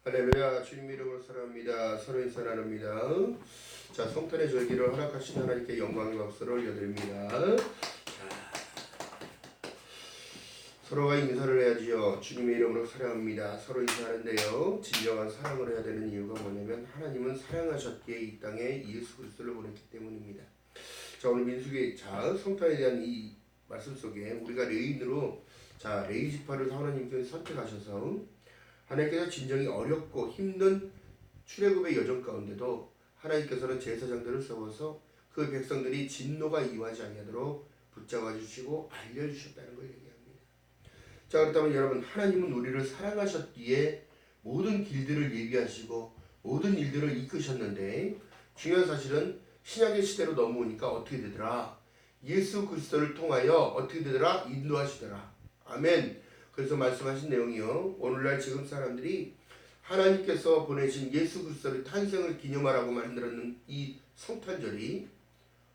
할렐루야. 주님 이름으로 사랑합니다. 서로 인사 나눕니다. 자, 성탄의 절기를 허락하신 하나님께 영광의 박수를 올려드립니다. 서로가 인사를 해야지요. 주님의 이름으로 사랑합니다. 서로 인사하는데요. 진정한 사랑을 해야 되는 이유가 뭐냐면 하나님은 사랑하셨기에 이 땅에 예수 그리스도를 보냈기 때문입니다. 자, 오늘 민수기 성탄에 대한 이 말씀 속에 우리가 레인으로 레이 지파를 하나님께서 선택하셔서 하나님께서 진정이 어렵고 힘든 출애굽의 여정 가운데도 하나님께서는 제사장들을 세워서 그 백성들이 진노가 임하지 아니하도록 붙잡아 주시고 알려주셨다는 걸 얘기합니다. 자, 그렇다면 여러분, 하나님은 우리를 사랑하셨기에 모든 길들을 예비하시고 모든 일들을 이끄셨는데 중요한 사실은 신약의 시대로 넘어오니까 어떻게 되더라? 예수 그리스도를 통하여 어떻게 되더라? 인도하시더라. 아멘. 그래서 말씀하신 내용이요. 오늘날 지금 사람들이 하나님께서 보내신 예수 그리스도의 탄생을 기념하라고 만들었는 이 성탄절이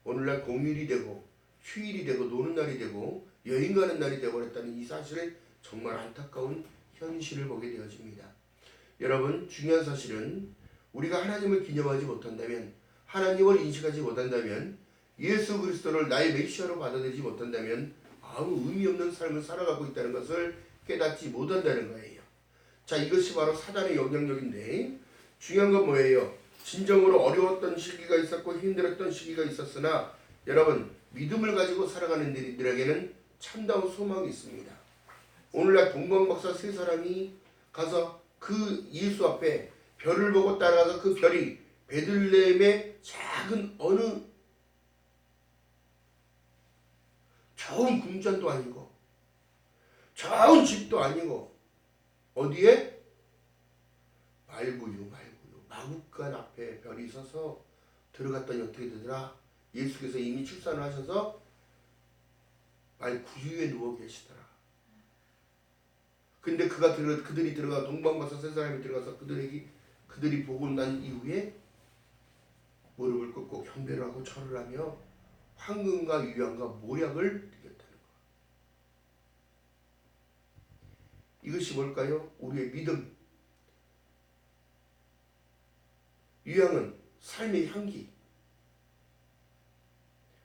오늘날 공휴일이 되고 휴일이 되고 노는 날이 되고 여행 가는 날이 되어버렸다는 이 사실을 정말 안타까운 현실을 보게 되어집니다. 여러분, 중요한 사실은 우리가 하나님을 기념하지 못한다면, 하나님을 인식하지 못한다면, 예수 그리스도를 나의 메시아로 받아들이지 못한다면 아무 의미 없는 삶을 살아가고 있다는 것을 깨닫지 못한다는 거예요. 자, 이것이 바로 사단의 영향력인데 중요한 건 뭐예요? 진정으로 어려웠던 시기가 있었고 힘들었던 시기가 있었으나 여러분, 믿음을 가지고 살아가는 이들에게는 참다운 소망이 있습니다. 오늘날 동방박사 세 사람이 가서 그 예수 앞에 별을 보고 따라가서 그 별이 베들레헴의 작은 어느 좋은 궁전도 아니고 좋은 집도 아니고 어디에? 말구유 마구간 앞에 별이 서서 들어갔더니 어떻게 되더라? 예수께서 이미 출산을 하셔서 말구유에 누워 계시더라. 근데 그들이 들어가 동방박사 세 사람이 들어가서 그들이 보고 난 이후에 무릎을 꿇고 경배를 하고 절을 하며 황금과 유향과 모략을 드렸다는 것. 이것이 뭘까요? 우리의 믿음. 유향은 삶의 향기.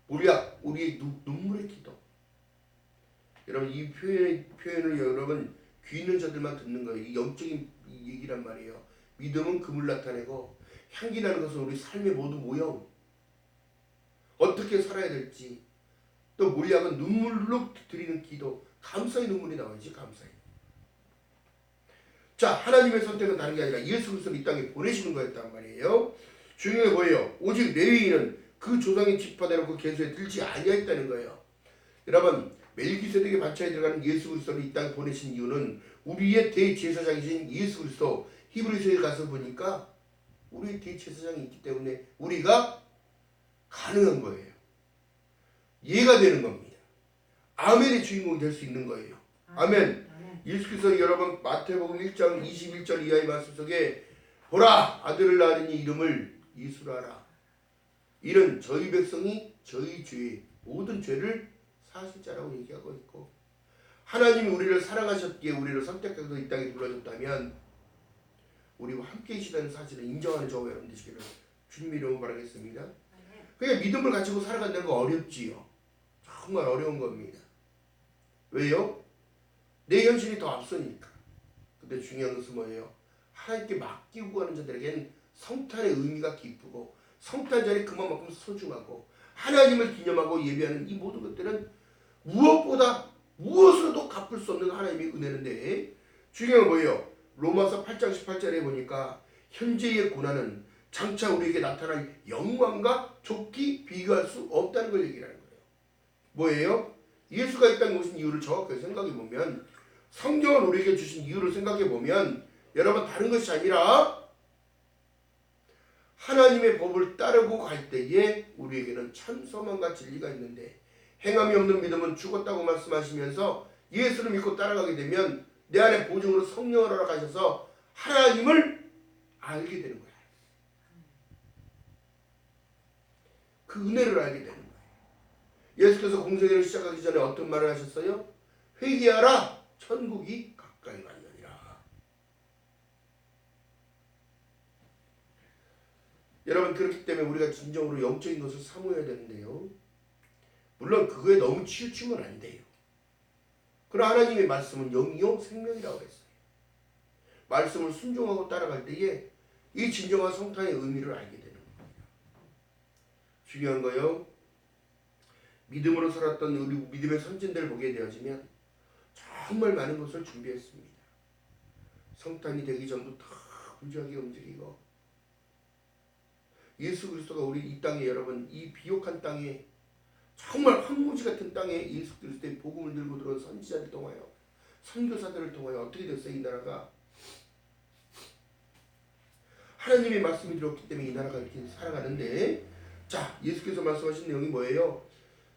모략, 우리의 눈물의 기도. 여러분, 이 표현을 여러분 귀 있는 자들만 듣는 거예요. 이 영적인 얘기란 말이에요. 믿음은 금을 나타내고 향기라는 것은 우리 삶의 모든 모형. 어떻게 살아야 될지. 또 모략은 눈물로 드리는 기도. 감사의 눈물이 나와야지. 감사의. 자, 하나님의 선택은 다른 게 아니라 예수 그리스도를 이 땅에 보내시는 거였단 말이에요. 중요한 게 뭐예요? 오직 레위인은 그 조상의 지파대로 그 계수에 들지 아니하였다는 거예요. 여러분, 멜기세덱의 반차에 들어가는 예수 그리스도를 이 땅에 보내신 이유는 우리의 대제사장이신 예수 그리스도. 히브리서에 가서 보니까 우리의 대제사장이 있기 때문에 우리가 가능한 거예요. 이해가 되는 겁니다. 아멘의 주인공이 될 수 있는 거예요. 아멘. 예수께서 여러분 마태복음 1장 21절 이하의 말씀 속에 보라, 아들을 낳으니 이름을 예수라 하라. 이는 저희 백성이 저희 죄 모든 죄를 사실 자라고 얘기하고 있고, 하나님이 우리를 사랑하셨기에 우리를 선택해서 이 땅에 불러줬다면 우리와 함께 계시다는 사실을 인정하는 저와 여러분 되시기를 주님의 이름으로 바라겠습니다. 그냥 믿음을 가지고 살아간다는 거 어렵지요. 정말 어려운 겁니다. 왜요? 내 현실이 더 앞서니까. 근데 중요한 것은 뭐예요? 하나님께 맡기고 가는 자들에게는 성탄의 의미가 깊고 성탄절이 그만큼 소중하고 하나님을 기념하고 예배하는 이 모든 것들은 무엇보다 무엇으로도 갚을 수 없는 하나님의 은혜인데, 중요한 건 뭐예요? 로마서 8장 18절에 보니까 현재의 고난은 장차 우리에게 나타날 영광과 좋게 비교할 수 없다는 걸 얘기하는 거예요. 뭐예요? 예수가 이 땅에 오신 이유를 정확하게 생각해보면, 성경을 우리에게 주신 이유를 생각해보면 여러분, 다른 것이 아니라 하나님의 법을 따르고 갈 때에 우리에게는 참 소망과 진리가 있는데, 행함이 없는 믿음은 죽었다고 말씀하시면서 예수를 믿고 따라가게 되면 내 안에 보증으로 성령을 허락하셔서 하나님을 알게 되는 거야. 그 은혜를 알게 되는 거예요. 예수께서 공생애를 시작하기 전에 어떤 말을 하셨어요? 회개하라, 천국이 가까이 왔느니라. 여러분 그렇기 때문에 우리가 진정으로 영적인 것을 사모해야 되는데요. 물론 그거에 너무 치우치면 안 돼요. 그러나 하나님의 말씀은 영이요 생명이라고 했어요. 말씀을 순종하고 따라갈 때에 이 진정한 성탄의 의미를 알게 되는 거예요. 중요한 거요. 믿음으로 살았던 우리 믿음의 선진들을 보게 되어지면 정말 많은 것을 준비했습니다. 성탄이 되기 전부터 부지하게 움직이고 예수 그리스도가 우리 이 땅에 여러분 이 비옥한 땅에 정말 황무지 같은 땅에 예수 그리스도의 복음을 들고 들어온 선지자를 통하여 선교사들을 통하여 어떻게 됐어요? 이 나라가 하나님의 말씀이 들었기 때문에 이 나라가 이렇게 살아가는데 자 예수께서 말씀하신 내용이 뭐예요?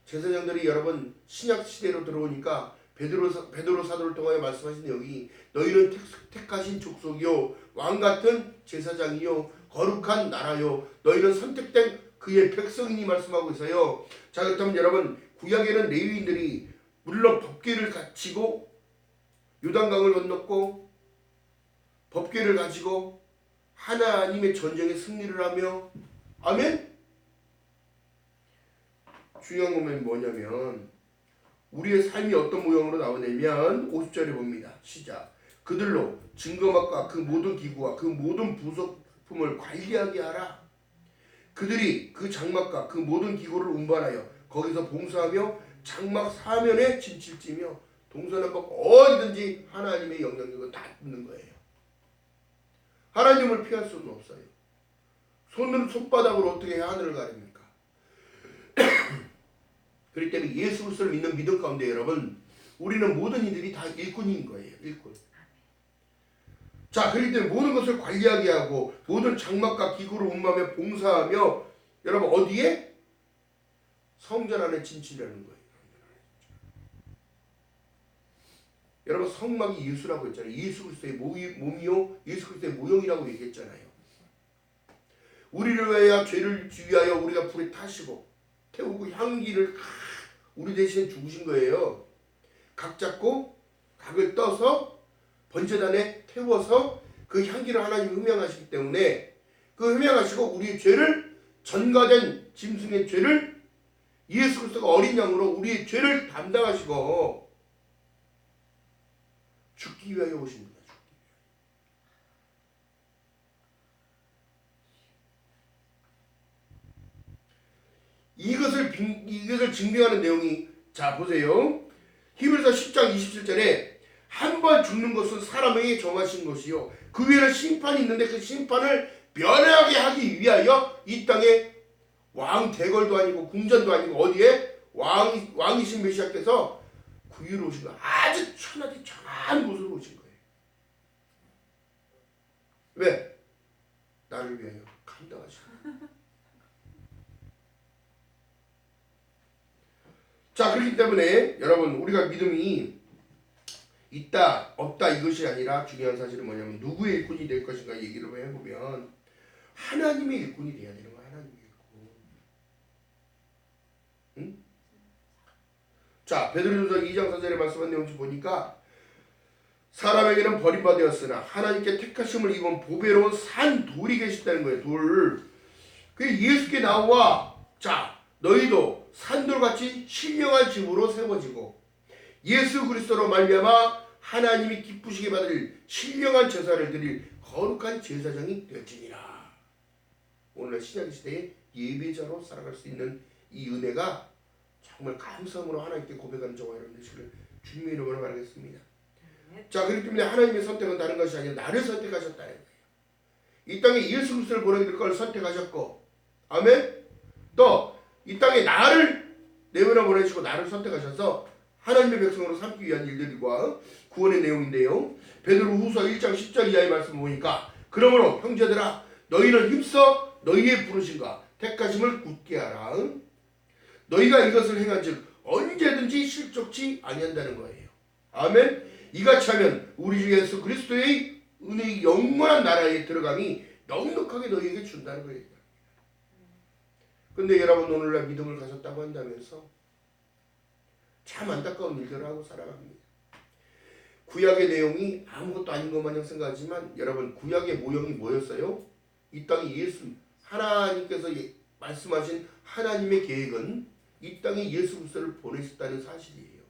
제사장들이 여러분 신약 시대로 들어오니까 베드로 사도를 통하여 말씀하신 내용이 너희는 택하신 족속이요 왕같은 제사장이요 거룩한 나라요 너희는 선택된 그의 백성이니 말씀하고 있어요. 자 그렇다면 여러분 구약에는 레위인들이 물론 법궤를 갖추고 요단강을 건넜고 법궤를 가지고 하나님의 전쟁에 승리를 하며 아멘? 중요한 것은 뭐냐면 우리의 삶이 어떤 모형으로 나오냐면 50절에 봅니다. 시작. 그들로 증거막과 그 모든 기구와 그 모든 부속품을 관리하게 하라. 그들이 그 장막과 그 모든 기구를 운반하여 거기서 봉사하며 장막 사면에 진칠 찌며 동서남북 어디든지 하나님의 영향력을 다 묻는 거예요. 하나님을 피할 수는 없어요. 손바닥으로 어떻게 하늘을 가립니까? 그렇기 때문에 예수 그리스도를 믿는 믿음 가운데 여러분 우리는 모든 이들이 다 일꾼인 거예요. 일꾼. 자 그렇기 때문에 모든 것을 관리하게 하고 모든 장막과 기구를 운반하며 봉사하며 여러분 어디에? 성전 안에 진치려는 거예요. 여러분 성막이 예수라고 했잖아요. 예수 그리스도의 몸이요 예수 그리스도의 모형이라고 얘기했잖아요. 우리를 위하여 죄를 위하여 우리가 불에 타시고 태우고 향기를 우리 대신에 죽으신 거예요. 각 잡고 각을 떠서 번제단에 태워서 그 향기를 하나님이 흠양하시기 때문에 그 흠양하시고 우리의 죄를 전가된 짐승의 죄를 예수 그리스도가 어린 양으로 우리의 죄를 담당하시고 죽기 위하여 오십니다. 이것을 증명하는 내용이 자 보세요. 히브리서 10장 27절에 한 번 죽는 것은 사람에게 정하신 것이요 그 위에는 심판이 있는데 그 심판을 면하게 하기 위하여 이 땅에 왕 대궐도 아니고 궁전도 아니고 어디에 왕이신 메시아께서 그 위로 오신 거예요. 아주 천하디 천한 곳으로 오신 거예요. 왜? 나를 위하여 감당하시고. 자 그렇기 때문에 여러분 우리가 믿음이 있다 없다 이것이 아니라 중요한 사실은 뭐냐면 누구의 일꾼이 될 것인가 얘기를 해보면 하나님의 일꾼이 돼야 되는 거야. 하나님의 일꾼. 응? 자 베드로전서 2장 4절에 말씀한 내용 좀 보니까 사람에게는 버림받았으나 하나님께 택하심을 입은 보배로운 산 돌이 계시다는 거예요. 돌. 그 예수께 나와 자 너희도 산돌같이 신령한 집으로 세워지고 예수 그리스도로 말미암아 하나님이 기쁘시게 받을 신령한 제사를 드릴 거룩한 제사장이 되었지니라. 오늘 신약 시대의 예배자로 살아갈 수 있는 이 은혜가 정말 감사함으로 하나님께 고백하는 저와 여러분들 되시기를 주님의 이름으로 바라겠습니다. 자 그렇기 때문에 하나님의 선택은 다른 것이 아니라 나를 선택하셨다는 거예요. 이 땅에 예수 그리스도를 보내게 될 걸 선택하셨고 아멘. 또 이 땅에 나를 내버려 보내시고 나를 선택하셔서 하나님의 백성으로 삼기 위한 일들과 구원의 내용인데요. 베드로후서 1장 10절 이하의 말씀을 보니까 그러므로 형제들아 너희는 힘써 너희의 부르심과 택하심을 굳게 하라. 너희가 이것을 행한즉 언제든지 실족치 아니한다는 거예요. 아멘. 이같이 하면 우리 주 예수 그리스도의 은혜의 영원한 나라에 들어감이 넉넉하게 너희에게 준다는 거예요. 근데 여러분 오늘날 믿음을 가졌다고 한다면서 참 안타까운 일들을 하고 살아갑니다. 구약의 내용이 아무것도 아닌 것 마냥 생각하지만 여러분 구약의 모형이 뭐였어요? 이 땅에 예수 하나님께서 말씀하신 하나님의 계획은 이 땅에 예수 그리스도를 보내셨다는 사실이에요.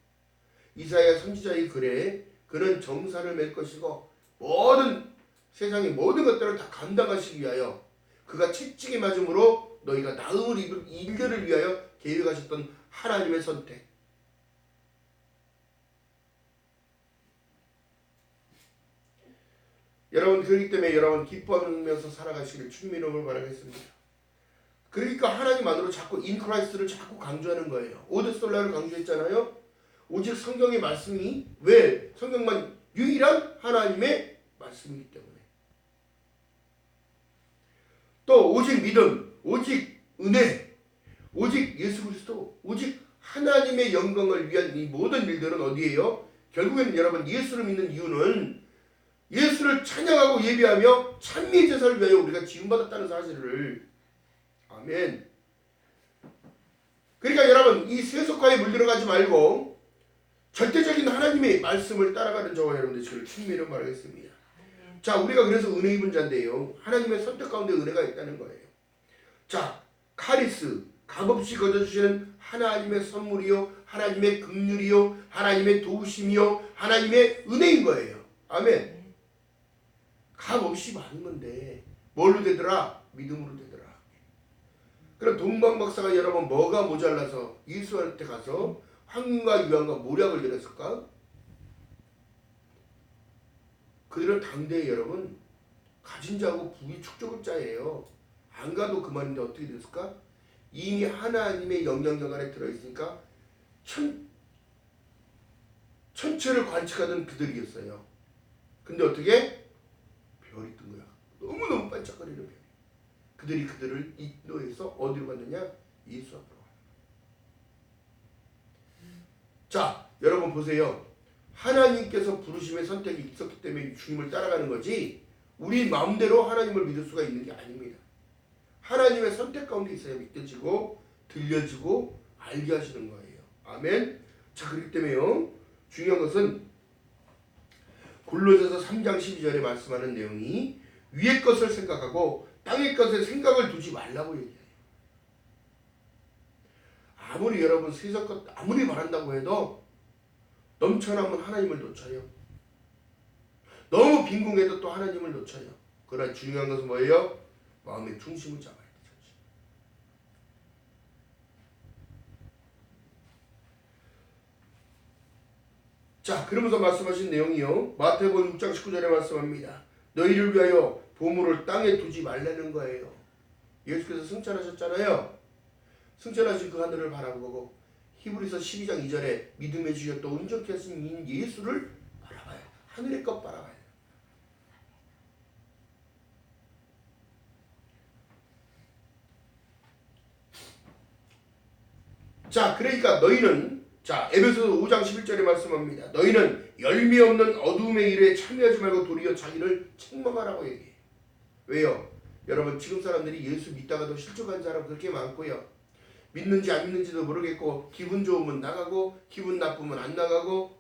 이사야 선지자의 글에 그는 정사를 맬 것이고 모든 세상의 모든 것들을 다 감당하시기 위하여 그가 채찍에 맞음으로 너희가 나음을 입을 일들을 위하여 계획하셨던 하나님의 선택. 여러분 그렇기 때문에 여러분 기뻐하면서 살아가시기를 주님의 이름으로 바라겠습니다. 그러니까 하나님 안으로 자꾸 인크라이스트를 자꾸 강조하는 거예요. 오데솔라를 강조했잖아요. 오직 성경의 말씀이 왜 성경만 유일한 하나님의 말씀이기 때문에. 또 오직 믿음, 오직 은혜, 오직 예수 그리스도, 오직 하나님의 영광을 위한 이 모든 일들은 어디예요? 결국에는 여러분 예수를 믿는 이유는 예수를 찬양하고 예배하며 찬미의 제사를 위하여 우리가 지음받았다는 사실을. 아멘. 그러니까 여러분 이 세속화에 물들어가지 말고 절대적인 하나님의 말씀을 따라가는 저와 여러분들 지금 충미를 말하겠습니다. 자, 우리가 그래서 은혜 입은 자인데요. 하나님의 선택 가운데 은혜가 있다는 거예요. 자, 카리스, 값없이 거저주시는 하나님의 선물이요, 하나님의 긍휼이요, 하나님의 도우심이요, 하나님의 은혜인 거예요. 아멘. 값없이 받은 건데 뭘로 되더라? 믿음으로 되더라. 그럼 동방박사가 여러분 뭐가 모자라서 예수한테 가서 황금과 유황과 모략을 드렸을까? 그들은 당대에 여러분 가진 자고 부귀 축적자예요. 안 가도 그만인데 어떻게 됐을까? 이미 하나님의 영향력 안에 들어있으니까 천체를 관측하던 그들이었어요. 근데 어떻게? 별이 뜬 거야. 너무너무 반짝거리는 별. 그들이 그들을 인도해서 어디로 갔느냐? 예수 앞으로. 자, 여러분 보세요. 하나님께서 부르심의 선택이 있었기 때문에 주님을 따라가는 거지 우리 마음대로 하나님을 믿을 수가 있는 게 아닙니다. 하나님의 선택 가운데 있어야 믿겨지고 들려지고 알게 하시는 거예요. 아멘. 자, 그렇기 때문에요. 중요한 것은 골로새서 3장 12절에 말씀하는 내용이 위의 것을 생각하고 땅의 것에 생각을 두지 말라고 얘기해요. 아무리 여러분 세상 것 아무리 바란다고 해도 넘쳐나면 하나님을 놓쳐요. 너무 빈궁해도 또 하나님을 놓쳐요. 그러나 중요한 것은 뭐예요? 마음의 중심을 잡아야 돼요. 자, 그러면서 말씀하신 내용이요. 마태복음 6장 19절에 말씀합니다. 너희를 위하여 보물을 땅에 두지 말라는 거예요. 예수께서 승천하셨잖아요. 승천하신 그 하늘을 바라보고 히브리서 12장 2절에 믿음의 주여 또 온전케 하신 예수를 바라봐요. 하늘의 것 바라봐요. 자, 그러니까 너희는 자, 에베소서 5장 11절에 말씀합니다. 너희는 열매 없는 어둠의 일에 참여하지 말고 도리어 자기를 책망하라고 얘기해요. 왜요? 여러분 지금 사람들이 예수 믿다가도 실족한 사람 그렇게 많고요. 믿는지 안 믿는지도 모르겠고 기분 좋으면 나가고 기분 나쁘면 안 나가고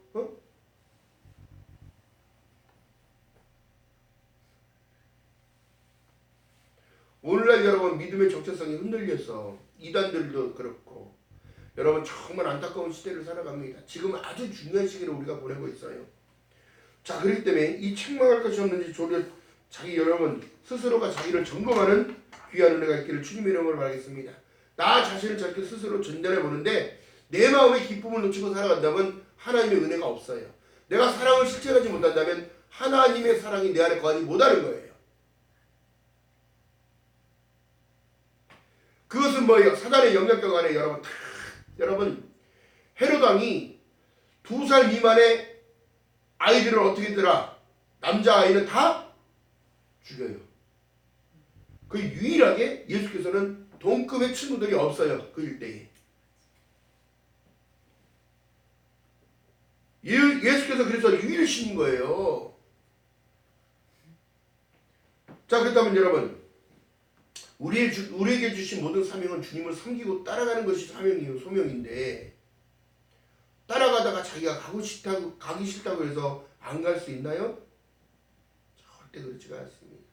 오늘날 여러분 믿음의 정체성이 흔들렸어. 이단들도 그렇고 여러분 정말 안타까운 시대를 살아갑니다. 지금은 아주 중요한 시기를 우리가 보내고 있어요. 자, 그렇기 때문에 이 책망할 것이 없는지 자기 여러분 스스로가 자기를 점검하는 귀한 은혜가 있기를 주님의 이름으로 바라겠습니다. 나 자신을 저렇게 스스로 전달해 보는데 내 마음의 기쁨을 놓치고 살아간다면 하나님의 은혜가 없어요. 내가 사랑을 실천하지 못한다면 하나님의 사랑이 내 안에 거하지 못하는 거예요. 그것은 뭐예요? 사단의 영향력 안에 여러분 헤롯 왕이 2살 미만의 아이들을 어떻게 했더라? 남자아이는 다 죽여요. 그 유일하게 예수께서는 동급의 친구들이 없어요. 그 일대에. 예수께서 그래서 유일하신 거예요. 자, 그렇다면 여러분 우리에게 주신 모든 사명은 주님을 섬기고 따라가는 것이 사명이요 소명인데 따라가다가 자기가 가기 싫다고 해서 안 갈 수 있나요? 절대 그렇지가 않습니다.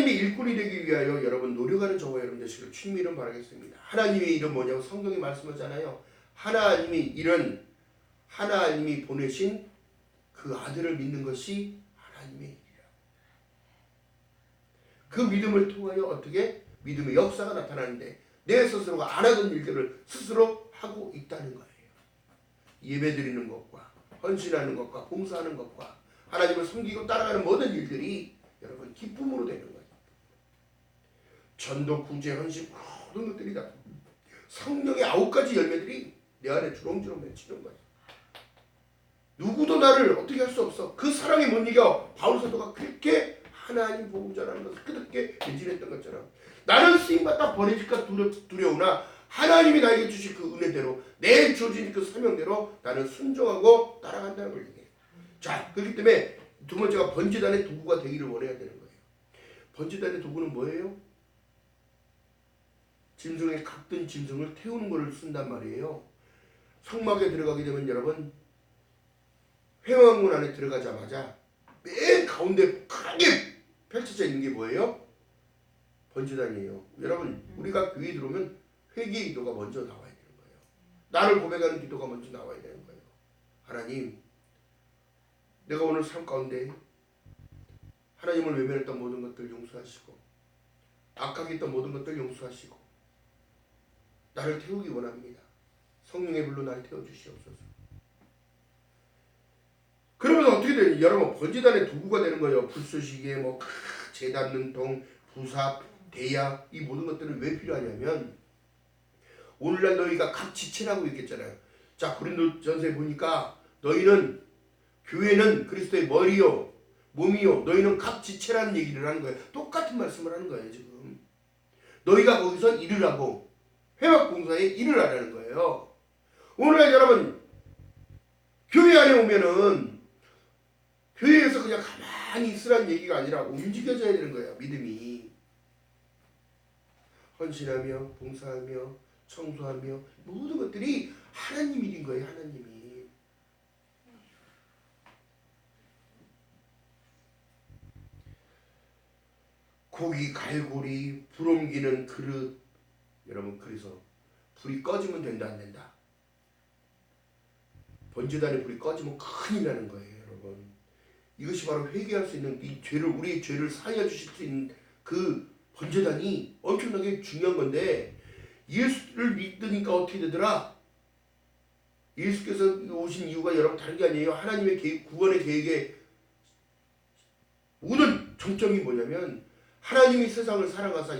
하나님의 일꾼이 되기 위하여 여러분 노력하는 저와 여러분 되시기를 주님의 이름 바라겠습니다. 하나님의 이름 뭐냐고 성경이 말씀하잖아요. 하나님이 보내신 그 아들을 믿는 것이 하나님의 일이라. 그 믿음을 통하여 어떻게 믿음의 역사가 나타나는데 내 스스로가 안 하던 일들을 스스로 하고 있다는 거예요. 예배드리는 것과 헌신하는 것과 봉사하는 것과 하나님을 섬기고 따라가는 모든 일들이 여러분 기쁨으로 되는 거예요. 전도, 구제, 헌신 모든 것들이 다 성령의 9가지 열매들이 내 안에 주렁주렁 맺히는 거예요. 누구도 나를 어떻게 할 수 없어. 그 사랑에 못 이겨. 바울 사도가 그렇게 하나님 복음 전하는 것을 그렇게 매진했던 것처럼 나는 쓰임받다 버려질까 두려우나 하나님이 나에게 주실 그 은혜대로 내 주어진 그 사명대로 나는 순종하고 따라간다는 걸 얘기해요. 자, 그렇기 때문에 두 번째가 번제단의 도구가 되기를 원해야 되는 거예요. 번제단의 도구는 뭐예요? 짐승의 각든 짐승을 태우는 것을 쓴단 말이에요. 성막에 들어가게 되면 여러분 회막문 안에 들어가자마자 맨 가운데 크게 펼쳐져 있는 게 뭐예요? 번제단이에요. 여러분 우리가 교회에 들어오면 회개의 기도가 먼저 나와야 되는 거예요. 나를 고백하는 기도가 먼저 나와야 되는 거예요. 하나님, 내가 오늘 삶 가운데 하나님을 외면했던 모든 것들 용서하시고 악하게 했던 모든 것들 용서하시고 나를 태우기 원합니다. 성령의 불로 나를 태워주시옵소서. 그러면 어떻게 되냐? 여러분 번제단의 도구가 되는 거예요. 불쏘시개, 제단 능통, 부삽, 대야 이 모든 것들은 왜 필요하냐면 오늘날 너희가 각 지체라고 있겠잖아요. 자, 고린도전서에 보니까 너희는 교회는 그리스도의 머리요 몸이요 너희는 각 지체라는 얘기를 하는 거예요. 똑같은 말씀을 하는 거예요. 지금 너희가 거기서 일을 하고 회막봉사에 일을 하라는 거예요. 오늘날 여러분 교회 안에 오면은 교회에서 그냥 가만히 있으라는 얘기가 아니라 움직여져야 되는 거예요. 믿음이 헌신하며 봉사하며 청소하며 모든 것들이 하나님 일인 거예요. 하나님이. 고기 갈고리 불 옮기는 그릇 여러분 그래서 불이 꺼지면 된다 안 된다? 번제단에 불이 꺼지면 큰일 나는 거예요. 여러분 이것이 바로 회개할 수 있는 이 죄를 우리의 죄를 사하여 주실 수 있는 그 번제단이 엄청나게 중요한 건데 예수를 믿으니까 어떻게 되더라? 예수께서 오신 이유가 여러분 다른 게 아니에요. 하나님의 계획, 구원의 계획의 모든 정점이 뭐냐면 하나님이 세상을 사랑하사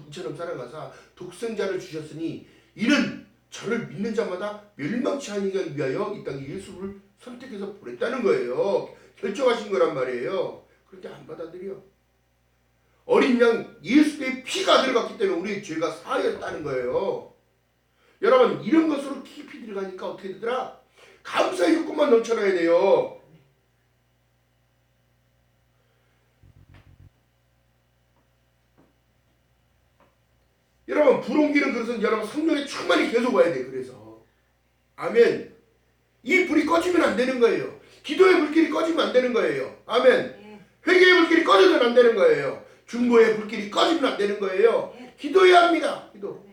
이처럼 사랑하사 독생자를 주셨으니 이는 저를 믿는 자마다 멸망치 아니하기 위하여 이 땅에 예수를 선택해서 보냈다는 거예요. 결정하신 거란 말이에요. 그런데 안 받아들여. 어린 양 예수의 피가 들어갔기 때문에 우리의 죄가 사하였다는 거예요. 여러분 이런 것으로 깊이 들어가니까 어떻게 되더라? 감사의 욕구만 넘쳐나야 돼요. 여러분 불 옮기는 그릇은 여러분 성령의 충만이 계속 와야 돼. 그래서 아멘. 이 불이 꺼지면 안 되는 거예요. 기도의 불길이 꺼지면 안 되는 거예요. 아멘. 회개의 불길이 꺼져서는 안 되는 거예요. 중보의 불길이 꺼지면 안 되는 거예요. 기도해야 합니다. 기도.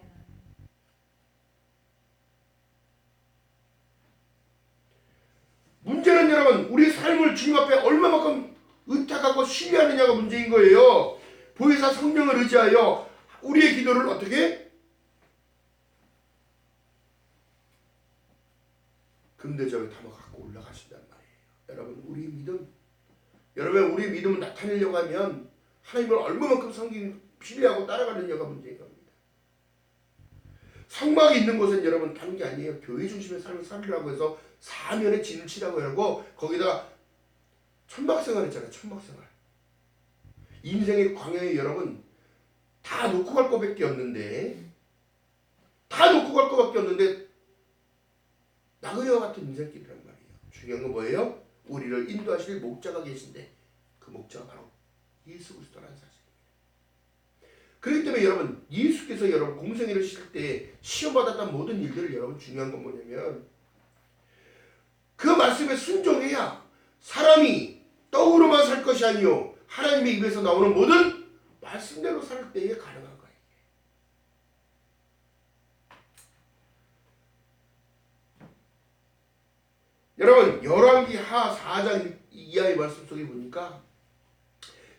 문제는 여러분 우리 삶을 주님 앞에 얼마만큼 의탁하고 신뢰하느냐가 문제인 거예요. 보혜사 성령을 의지하여 우리의 기도를 어떻게? 금대접에 담아 갖고 올라가신단 말이에요. 여러분 우리 믿음 여러분 우리 믿음을 나타내려고 하면 하나님을 얼마만큼 섬기는 신뢰하고 따라가느냐가 문제인 겁니다. 성막이 있는 곳은 여러분 다른 게 아니에요. 교회 중심의 삶을 살리라고 해서 사면에 진을 치라고 하고 거기다가 천막생활 했잖아요. 천막생활. 인생의 광야에 여러분 다 놓고 갈 거밖에 없는데 나그네와 같은 인생길이란 말이에요. 중요한 건 뭐예요? 우리를 인도하실 목자가 계신데 그 목자가 바로 예수 그리스도라는 사실입니다. 그렇기 때문에 여러분 예수께서 여러분 공생애를 실 때 시험받았던 모든 일들을 여러분 중요한 건 뭐냐면 그 말씀에 순종해야 사람이 떡으로만 살 것이 아니요 하나님의 입에서 나오는 모든 말씀대로 살 때에 가능한 거예요. 여러분 열왕기 하 4장 이하의 말씀 속에 보니까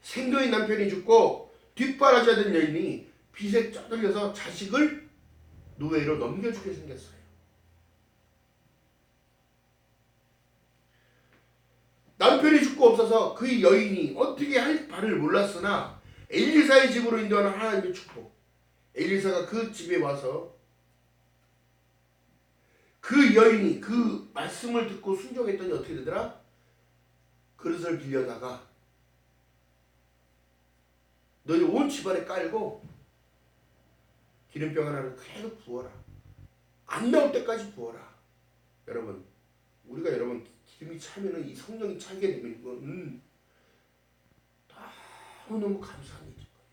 생도인 남편이 죽고 뒷바라지가 된 여인이 빚에 쩌들려서 자식을 노예로 넘겨주게 생겼어요. 남편이 죽고 없어서 그 여인이 어떻게 할 바를 몰랐으나 엘리사의 집으로 인도하는 하나님의 축복, 엘리사가 그 집에 와서 그 여인이 그 말씀을 듣고 순종했더니 어떻게 되더라? 그릇을 빌려다가 너희 온 집안에 깔고 기름병 하나를 계속 부어라. 안 나올 때까지 부어라. 여러분 우리가 여러분 기름이 차면은 이 성령이 차게 되면 이건 너무너무 감사한 일일 거예요.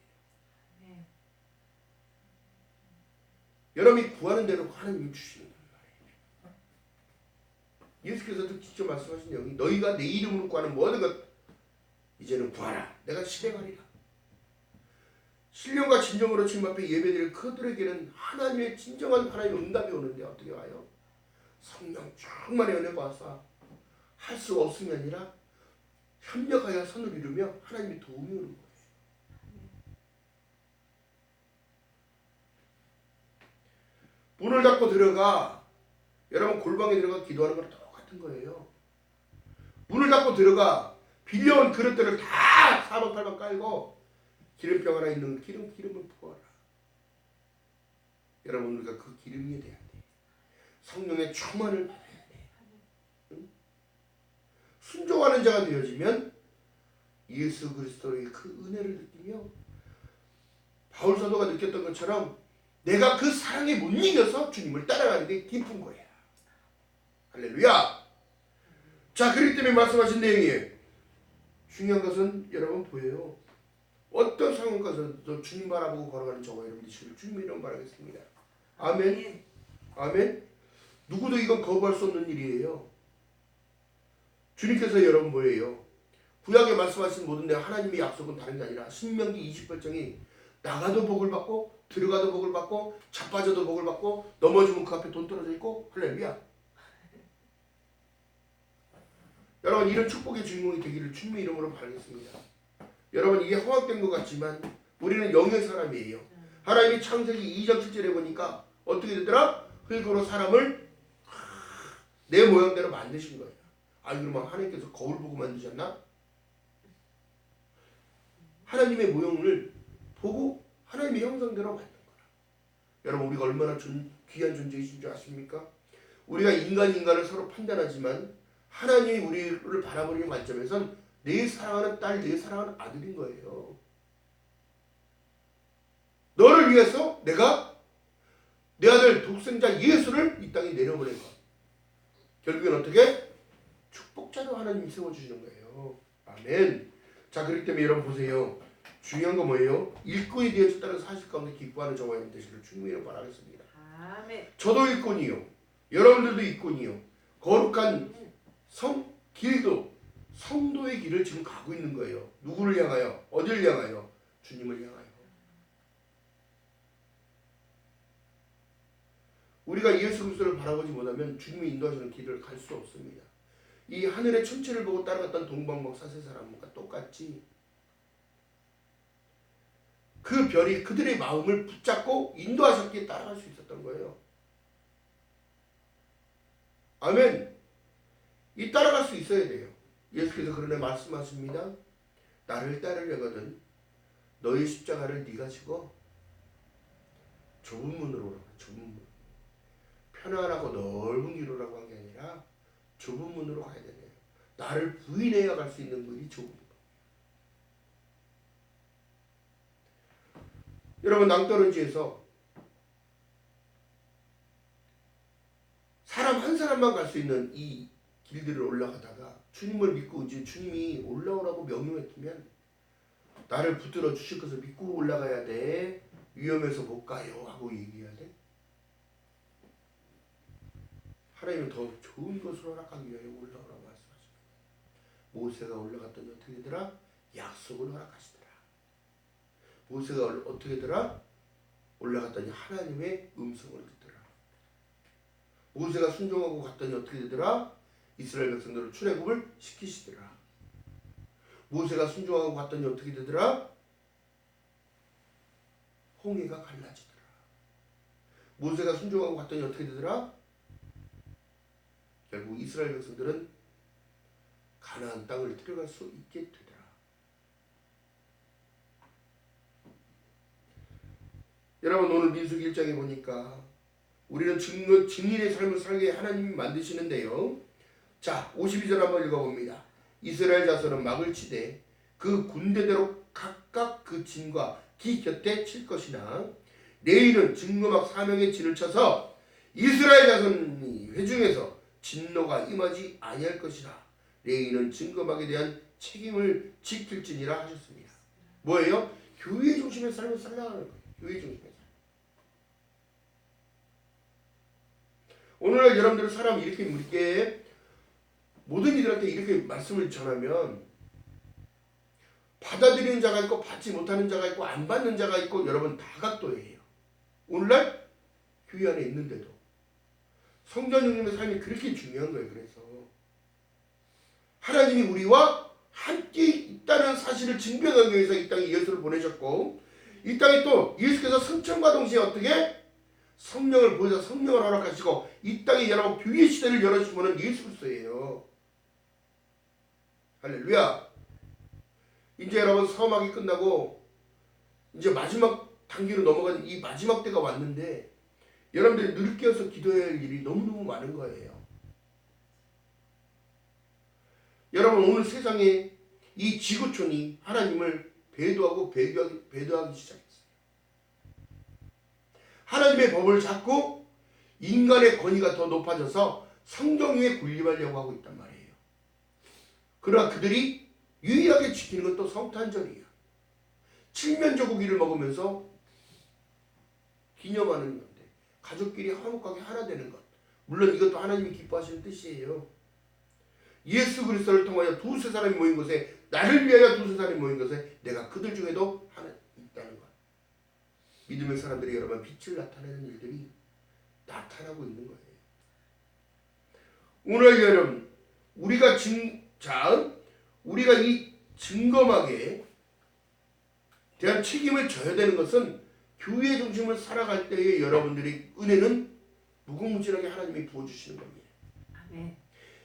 네. 여러분이 구하는 대로 하나님이 주시는 거예요. 예수께서도 직접 말씀하신 내용이 너희가 내 이름으로 구하는 모든 것 이제는 구하라. 내가 실행하리라. 신령과 진정으로 주님 앞에 예배드릴 그들에게는 하나님의 진정한 하나님의 응답이 오는데 어떻게 와요? 성령 충만의 은혜 받아서 할 수 없음이 아니라 협력하여 선을 이루며 하나님의 도움이 오는 거예요. 문을 닫고 들어가 여러분 골방에 들어가 기도하는 거랑 똑같은 거예요. 문을 닫고 들어가 빌려온 그릇들을 다 사방팔방 깔고 기름병 하나 있는 기름을 부어라. 여러분 우리가 그 기름이 돼야 돼. 성령의 충만을 받아야 돼. 응? 순종하는 자가 되어지면 예수 그리스도의 그 은혜를 느끼며 바울 사도가 느꼈던 것처럼 내가 그 사랑에 못 이겨서 주님을 따라가는 게 기쁜 거야. 할렐루야. 자, 그렇기 때문에 말씀하신 내용이에요. 중요한 것은 여러분 보여요. 어떤 상황 가서도 주님 바라보고 걸어가는 저와 여러분들이 주를 주님 이름 바라겠습니다. 아멘. 아멘. 누구도 이건 거부할 수 없는 일이에요. 주님께서 여러분 뭐예요? 구약에 말씀하신 모든 내 하나님의 약속은 다른 게 아니라 신명기 28장이 나가도 복을 받고 들어가도 복을 받고 자빠져도 복을 받고 넘어지면 그 앞에 돈 떨어져 있고 할렐루야. 여러분 이런 축복의 주인공이 되기를 주님의 이름으로 바라겠습니다. 여러분 이게 허황된 것 같지만 우리는 영의 사람이에요. 하나님이 창세기 2장 7절에 보니까 어떻게 되더라? 흙으로 사람을 내 모양대로 만드신 거예요. 아니 그러면 하나님께서 거울 보고 만드셨나? 하나님의 모형을 보고 하나님의 형상대로 만든 거라. 여러분 우리가 얼마나 귀한 존재이신 줄 아십니까? 우리가 인간을 서로 판단하지만 하나님이 우리를 바라보는 관점에선 내 사랑하는 딸, 내 사랑하는 아들인 거예요. 너를 위해서 내가 내 아들 독생자 예수를 이 땅에 내려보낸 것. 결국엔 어떻게? 축복자로 하나님이 세워주시는 거예요. 아멘. 자, 그렇기 때문에 여러분 보세요. 중요한 건 뭐예요? 일꾼이 되어졌다는 사실 가운데 기뻐하는 저와 여러분 되시기를 주님의 이름으로 바라겠습니다. 아멘. 저도 일꾼이요. 여러분들도 일꾼이요. 거룩한 길도 성도의 길을 지금 가고 있는 거예요. 누구를 향하여? 어디를 향하여? 주님을 향하여. 우리가 예수 그리스도를 바라보지 못하면 주님이 인도하시는 길을 갈 수 없습니다. 이 하늘의 천체를 보고 따라갔던 동방박사 세 사람과 똑같이 그 별이 그들의 마음을 붙잡고 인도하셨기에 따라갈 수 있었던 거예요. 아멘. 이 따라갈 수 있어야 돼요. 예수께서 그러나 말씀하십니다. 나를 따르려거든 너희 십자가를 네가 지고 좁은 문으로 오라고. 좁은 문. 편안하고 넓은 길로라고 한 게 아니라 좁은 문으로 가야 되네요. 나를 부인해야 갈 수 있는 문이 좁은 문. 여러분 낭떠러지에서 사람 한 사람만 갈 수 있는 이 길들을 올라가다가 주님을 믿고 이제 주님이 올라오라고 명령했으면 나를 붙들어 주실 것을 믿고 올라가야 돼. 위험해서 못 가요 하고 얘기해야 돼. 하나님은 더 좋은 것을 허락하기 위하여 올라오라고 말씀하십니다. 모세가 올라갔더니 어떻게 되더라? 약속을 허락하시더라. 모세가 어떻게 되더라? 올라갔더니 하나님의 음성을 듣더라. 모세가 순종하고 갔더니 어떻게 되더라? 이스라엘 백성들을 출애굽을 시키시더라. 모세가 순종하고 갔더니 어떻게 되더라? 홍해가 갈라지더라. 모세가 순종하고 갔더니 어떻게 되더라? 결국 이스라엘 백성들은 가나안 땅을 들어갈 수 있게 되더라. 여러분 오늘 민수기 1장에 보니까 우리는 증인의 삶을 살게 하나님이 만드시는데요. 자 52절 한번 읽어봅니다. 이스라엘 자손은 막을 치되 그 군대대로 각각 그 진과 기 곁에 칠 것이나 레위는 증거막 사명의 진을 쳐서 이스라엘 자손이 회중에서 진노가 임하지 아니할 것이라. 레위는 증거막에 대한 책임을 지킬지니라 하셨습니다. 뭐예요? 교회 중심의 삶을 살아가는 거예요. 교회 중심의 삶. 오늘날 여러분들 사람이 이렇게 모든 이들한테 이렇게 말씀을 전하면 받아들이는 자가 있고 받지 못하는 자가 있고 안 받는 자가 있고 여러분 다각도예요. 오늘날 교회 안에 있는데도 성전용님의 삶이 그렇게 중요한 거예요. 그래서 하나님이 우리와 함께 있다는 사실을 증명하기 위해서 이 땅에 예수를 보내셨고 이 땅에 또 예수께서 승천과 동시에 어떻게 성령을 보여서 성령을 허락하시고 이 땅에 여러분 교회 시대를 열어주신 분은 예수 그리스도예요. 할렐루야. 이제 여러분 사막이 끝나고 이제 마지막 단계로 넘어가는 이 마지막 때가 왔는데 여러분들이 늘 깨어서 기도해야 할 일이 너무너무 많은 거예요. 여러분 오늘 세상에 이 지구촌이 하나님을 배도하기 시작했어요. 하나님의 법을 잡고 인간의 권위가 더 높아져서 성경 위에 군림하려고 하고 있단 말이에요. 그러나 그들이 유일하게 지키는 것도 성탄절이에요. 칠면조 고기를 먹으면서 기념하는 건데 가족끼리 화목하게 하나 되는 것. 물론 이것도 하나님이 기뻐하시는 뜻이에요. 예수 그리스도를 통하여 두세 사람이 모인 곳에 나를 위하여 두세 사람이 모인 곳에 내가 그들 중에도 하나 있다는 것. 믿음의 사람들이 여러분 빛을 나타내는 일들이 나타나고 있는 거예요. 오늘 여러분 우리가 이 증거막에 대한 책임을 져야 되는 것은 교회 중심을 살아갈 때의 여러분들의 은혜는 무궁무진하게 하나님이 부어주시는 겁니다. 아멘.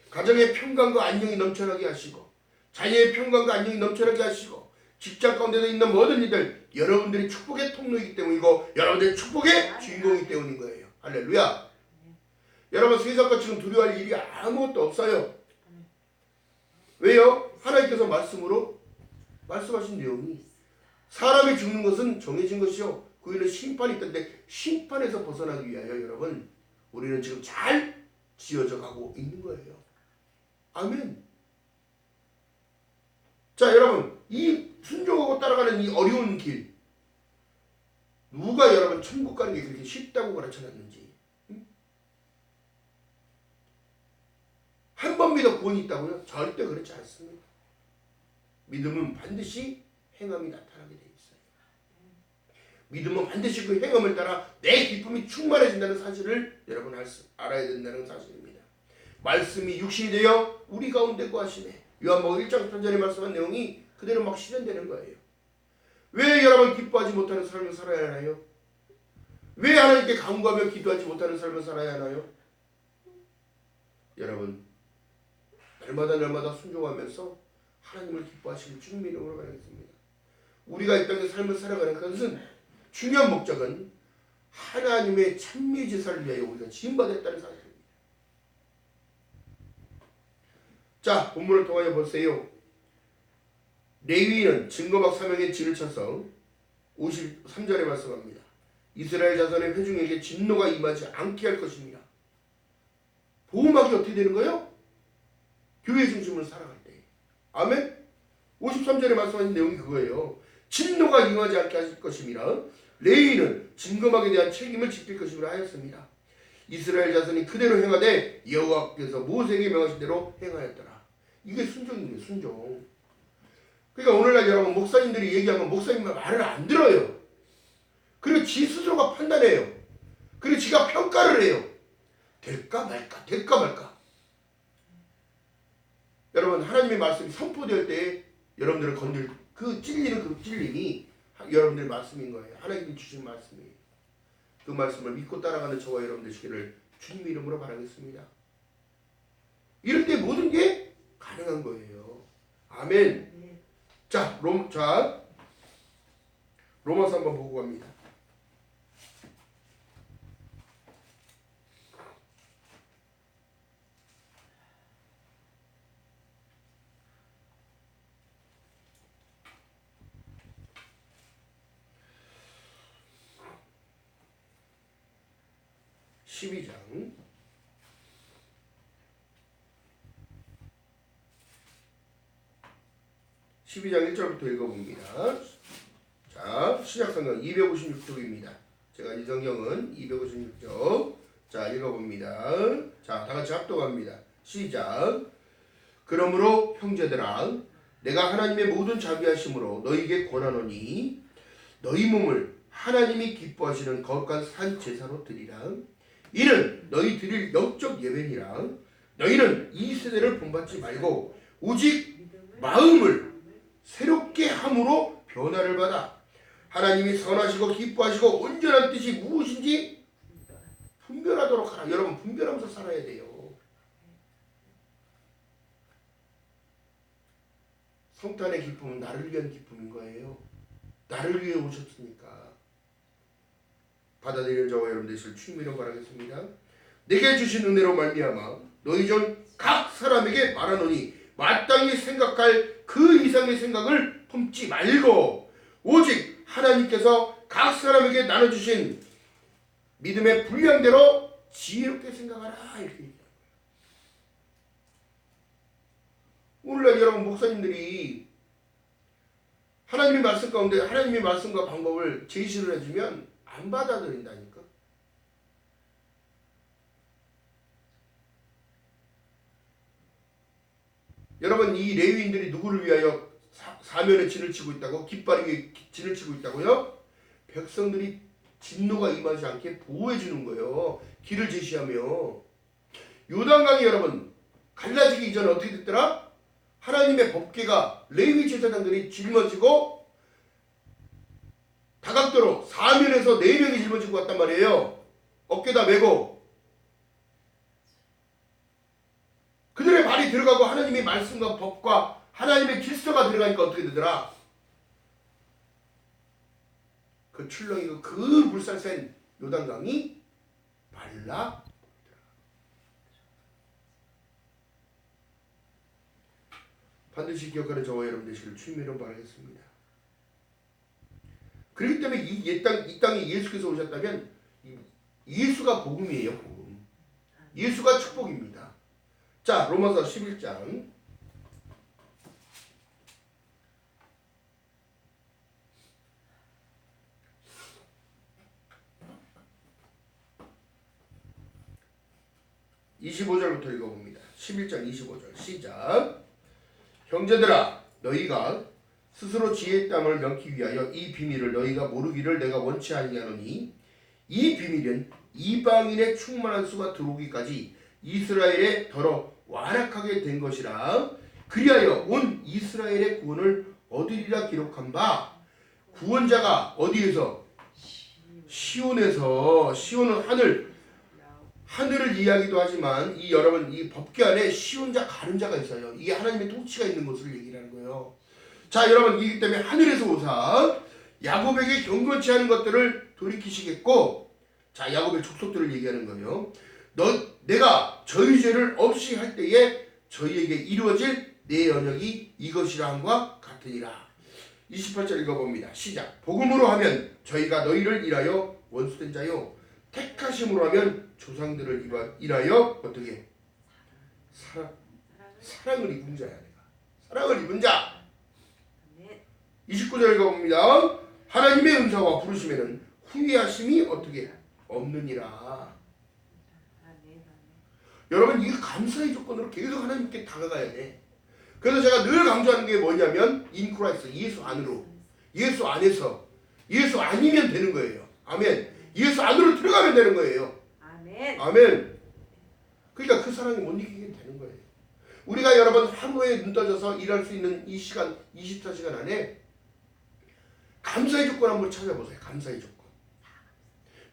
가정의 평강과 안녕이 넘쳐나게 하시고 자녀의 평강과 안녕이 넘쳐나게 하시고 직장 가운데서 있는 모든 이들 여러분들이 축복의 통로이기 때문이고 여러분들이 축복의 주인공이기 때문인 거예요. 할렐루야. 여러분 세상과 지금 두려워할 일이 아무것도 없어요. 왜요? 하나님께서 말씀으로 말씀하신 내용이 사람이 죽는 것은 정해진 것이요 그 위에는 심판이 있던데 심판에서 벗어나기 위하여 여러분 우리는 지금 잘 지어져 가고 있는 거예요. 아멘. 자 여러분 이 순종하고 따라가는 이 어려운 길 누가 여러분 천국 가는 게 그렇게 쉽다고 가르쳐놨는지 한 번 믿어 구원이 있다고요? 절대 그렇지 않습니다. 믿음은 반드시 행함이 나타나게 돼 있어요. 믿음은 반드시 그 행함을 따라 내 기쁨이 충만해진다는 사실을 여러분 알아야 된다는 사실입니다. 말씀이 육신이 되어 우리 가운데 거하시네. 요한복음 1장 3절에 말씀한 내용이 그대로 막 실현되는 거예요. 왜 여러분 기뻐하지 못하는 삶을 살아야 하나요? 왜 하나님께 간구하며 기도하지 못하는 삶을 살아야 하나요? 여러분 날마다 순종하면서 하나님을 기뻐하시길 주님의 이름으로 바라겠습니다. 우리가 이 땅에 삶을 살아가는 것은 중요한 목적은 하나님의 찬미 제사를 위하여 우리가 지음받았다는 사실입니다. 자 본문을 통하여 보세요. 레위인은 증거막 사명의 진을 쳐서 53절에 말씀합니다. 이스라엘 자손의 회중에게 진노가 임하지 않게 할 것입니다. 보호막이 어떻게 되는 거예요? 교회 중심으로 살아갈 때. 아멘. 53절에 말씀하신 내용이 그거예요. 진노가 임하지 않게 하실 것입니다. 레위인은 증거막에 대한 책임을 지킬 것임이라 하였습니다. 이스라엘 자손이 그대로 행하되 여호와께서 모세에게 명하신 대로 행하였더라. 이게 순종입니다. 순종. 그러니까 오늘날 여러분 목사님들이 얘기하면 목사님 말을 안 들어요. 그리고 지 스스로가 판단해요. 그리고 지가 평가를 해요. 될까 말까 될까 말까. 여러분 하나님의 말씀이 선포될 때 여러분들을 건들 그 찔리는 그 찔림이 여러분들의 말씀인 거예요. 하나님이 주신 말씀이에요. 그 말씀을 믿고 따라가는 저와 여러분 되시기를 주님의 이름으로 바라겠습니다. 이럴 때 모든 게 가능한 거예요. 아멘. 자, 로마서 한번 보고 갑니다. (12장) 1절부터 읽어봅니다. 자, 신약성경 256쪽입니다. 제가 이 성경은 256쪽. 자, 읽어봅니다. 자, 다같이 합독합니다. 시작. 그러므로 형제들아, 내가 하나님의 모든 자비하심으로 너희에게 권하노니 너희 몸을 하나님이 기뻐하시는 거룩한 산 제사로 드리라. 이는 너희 드릴 영적 예배니라. 너희는 이 세대를 본받지 말고 오직 마음을 새롭게 함으로 변화를 받아 하나님이 선하시고 기뻐하시고 온전한 뜻이 무엇인지 분별하도록 하라. 여러분 분별하면서 살아야 돼요. 성탄의 기쁨은 나를 위한 기쁨인 거예요. 나를 위해 오셨으니까. 받아들이는 저와 여러분 되실 주님 이름 바라겠습니다. 내게 주신 은혜로 말미암아 너희 전 각 사람에게 말하노니 마땅히 생각할 그 이상의 생각을 품지 말고 오직 하나님께서 각 사람에게 나눠주신 믿음의 분량대로 지혜롭게 생각하라. 이렇게 얘기합니다. 오늘날 여러분 목사님들이 하나님의 말씀 가운데 하나님의 말씀과 방법을 제시를 해주면 안 받아들인다니까. 여러분 이 레위인들이 누구를 위하여 사면에 진을 치고 있다고? 깃발에 진을 치고 있다고요? 백성들이 진노가 임하지 않게 보호해 주는 거예요. 길을 제시하며. 요단강이 여러분 갈라지기 이전에 어떻게 됐더라? 하나님의 법궤가 레위 제사장들이 짊어지고 다각도로 사면에서 4명이 짊어지고 왔단 말이에요. 어깨다 메고. 그들의 발이 들어가고 하나님의 말씀과 법과 하나님의 질서가 들어가니까 어떻게 되더라? 그 출렁이고 그 물살센 요단강이 말라. 반드시 기억하는 저와 여러분 되시길 주님의 이름 바라겠습니다. 그렇기 때문에 이 땅에 예수께서 오셨다면 예수가 복음이에요. 복음. 예수가 축복입니다. 자, 로마서 11장 25절부터 읽어봅니다. 11장 25절 시작. 형제들아, 너희가 스스로 지혜의 땀을 명기 위하여 이 비밀을 너희가 모르기를 내가 원치 아니하노니 이 비밀은 이방인의 충만한 수가 들어오기까지 이스라엘에 더러 완악하게 된 것이라. 그리하여 온 이스라엘의 구원을 얻으리라 기록한 바 구원자가 어디에서? 시온에서. 시온은 하늘을 이야기도 하지만 이 여러분 이 법궤 안에 시온자 가늠자가 있어요. 이게 하나님의 통치가 있는 것을 얘기하는 거예요. 자, 여러분 이기 때문에 하늘에서 오사 야곱에게 경건치 않은 것들을 돌이키시겠고, 자 야곱의 족속들을 얘기하는 거예요. 내가 저희 죄를 없이 할 때에 저희에게 이루어질 내 연약이 이것이라 함과 같으니라. 28절 읽어봅니다. 시작. 복음으로 하면 저희가 너희를 인하여 원수된 자요, 택하심으로 하면 조상들을 인하여 어떻게? 사랑을 입은 자야. 내가 사랑을 입은 자. 29절 읽어봅니다. 하나님의 은사와 부르심에는 후회하심이 어떻게? 없느니라. 여러분 이 감사의 조건으로 계속 하나님께 다가가야 돼. 그래서 제가 늘 강조하는 게 뭐냐면 in Christ, 예수 안으로, 예수 안에서, 예수 아니면 되는 거예요. 아멘. 예수 안으로 들어가면 되는 거예요. 아멘. 아멘. 그러니까 그 사랑이 못 이기게 되는 거예요. 우리가 여러분 하루에 눈 떠져서 일할 수 있는 이 시간 24시간 안에 감사의 조건 한번 찾아보세요. 감사의 조건.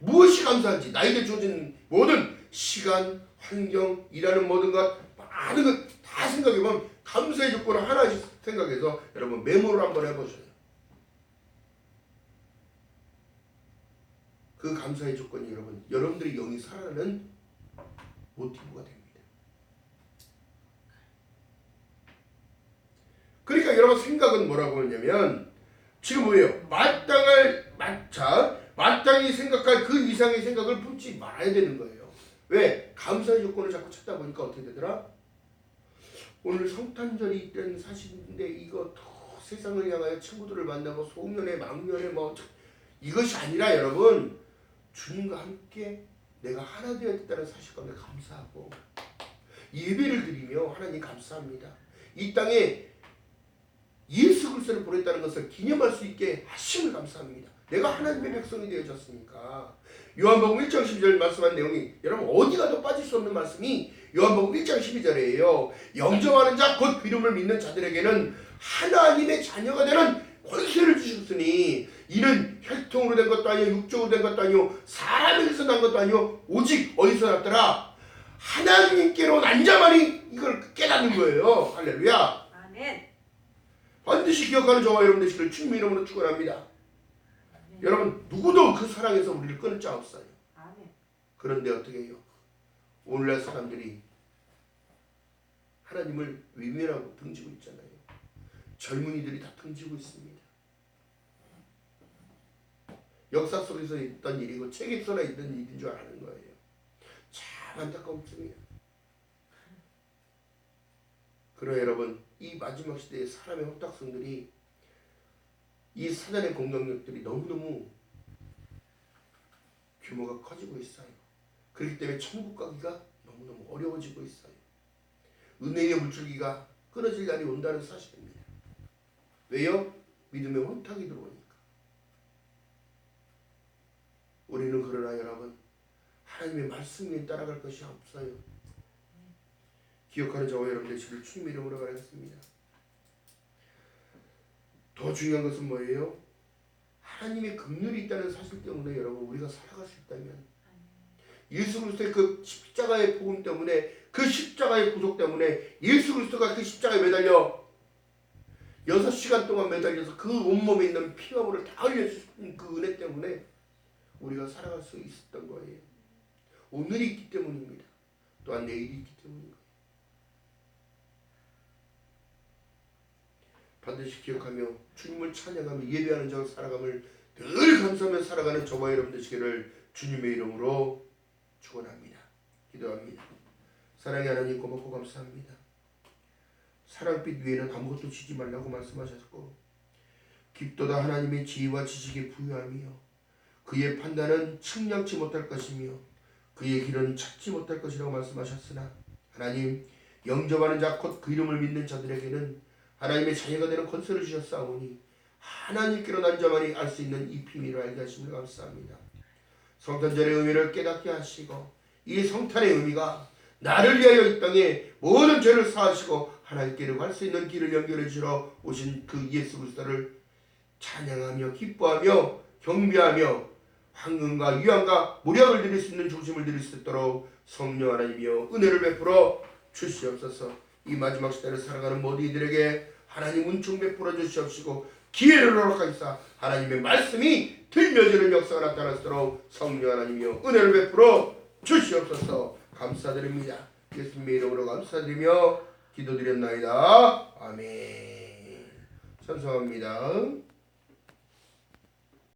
무엇이 감사한지, 나에게 주어진 모든 시간, 환경, 일하는 모든 것, 많은 것 다 생각해보면 감사의 조건을 하나씩 생각해서 여러분 메모를 한번 해보세요. 그 감사의 조건이 여러분들의 영이 살아나는 모티브가 됩니다. 그러니까 여러분 생각은 뭐라고 하냐면 지금 뭐예요? 마땅히 생각할 그 이상의 생각을 품지 말아야 되는 거예요. 왜? 감사의 조건을 자꾸 찾다 보니까 어떻게 되더라? 오늘 성탄절이 있던 사실인데 이거 더 세상을 향하여 친구들을 만나고 소년회, 망년회 이것이 아니라 여러분 주님과 함께 내가 하나 되었다는 사실감에 감사하고 예배를 드리며 하나님 감사합니다. 이 땅에 예수 그리스도를 보냈다는 것을 기념할 수 있게 하심을 감사합니다. 내가 하나님의 백성이 되어졌으니까. 요한복음 1장 12절 말씀한 내용이 여러분 어디 가도 빠질 수 없는 말씀이 요한복음 1장 12절이에요. 영접하는 자 곧 그 이름을 믿는 자들에게는 하나님의 자녀가 되는 권세를 주셨으니 이는 혈통으로 된 것도 아니요 육적으로 된 것도 아니요 사람에게서 난 것도 아니요 오직 어디서 났더라? 하나님께로 난 자만이 이걸 깨닫는 거예요. 할렐루야. 아멘. 반드시 기억하는 저와 여러분 되시기를 주님의 이름으로 축원합니다. 여러분 누구도 그 사랑에서 우리를 끊을 자 없어요. 아멘. 그런데 어떻게 해요? 오늘날 사람들이 하나님을 외면하고 등지고 있잖아요. 젊은이들이 다 등지고 있습니다. 역사 속에서 있던 일이고 책에서나 있던 일인 줄 아는 거예요. 참 안타깝습니다. 그러나 여러분 이 마지막 시대의 사람의 혼탁성들이 이 사단의 공격력들이 너무너무 규모가 커지고 있어요. 그렇기 때문에 천국 가기가 너무너무 어려워지고 있어요. 은혜의 물줄기가 끊어질 날이 온다는 사실입니다. 왜요? 믿음의 혼탁이 들어오니까. 우리는 그러나 여러분 하나님의 말씀 위에 따라갈 것이 없어요. 기억하는 저와 여러분 되시길 주님의 이름으로 가르쳤습니다. 더 중요한 것은 뭐예요? 하나님의 긍휼이 있다는 사실 때문에 여러분 우리가 살아갈 수 있다면 예수 그리스도의 그 십자가의 복음 때문에 그 십자가의 구속 때문에 예수 그리스도가 그 십자가에 매달려 6시간 동안 매달려서 그 온몸에 있는 피와 물을 다 흘려주신 그 은혜 때문에 우리가 살아갈 수 있었던 거예요. 오늘이 있기 때문입니다. 또한 내일이 있기 때문입니다. 반드시 기억하며 주님을 찬양하며 예배하는 자로 살아감을 늘 감사하며 살아가는 저와 여러분 되시기를 주님의 이름으로 축원합니다. 기도합니다. 사랑의 하나님 고맙고 감사합니다. 사랑빛 위에는 아무것도 지지 말라고 말씀하셨고 깊도다 하나님의 지혜와 지식에 부유하며 그의 판단은 측량치 못할 것이며 그의 길은 찾지 못할 것이라고 말씀하셨으나 하나님 영접하는 자 곧 그 이름을 믿는 자들에게는 하나님의 자녀가 되는 권세를 주셨사오니 하나님께로 난 자만이 알 수 있는 이 비밀을 알게 하심을 감사합니다. 성탄절의 의미를 깨닫게 하시고 이 성탄의 의미가 나를 위하여 이 땅에 모든 죄를 사하시고 하나님께로 갈 수 있는 길을 연결해 주러 오신 그 예수 그리스도를 찬양하며 기뻐하며 경배하며 황금과 유황과 모략을 드릴 수 있는 조심을 드릴 수 있도록 성령 하나님이여 은혜를 베풀어 주시옵소서. 이 마지막 시대를 살아가는 모든 이들에게 하나님 은총 베풀어 주시옵시고 기회를 허락하시사 하나님의 말씀이 들려지는 역사가 나타날수록 성령 하나님이여 은혜를 베풀어 주시옵소서. 감사드립니다. 예수님의 이름으로 감사드리며 기도드렸나이다. 아멘. 찬송합니다.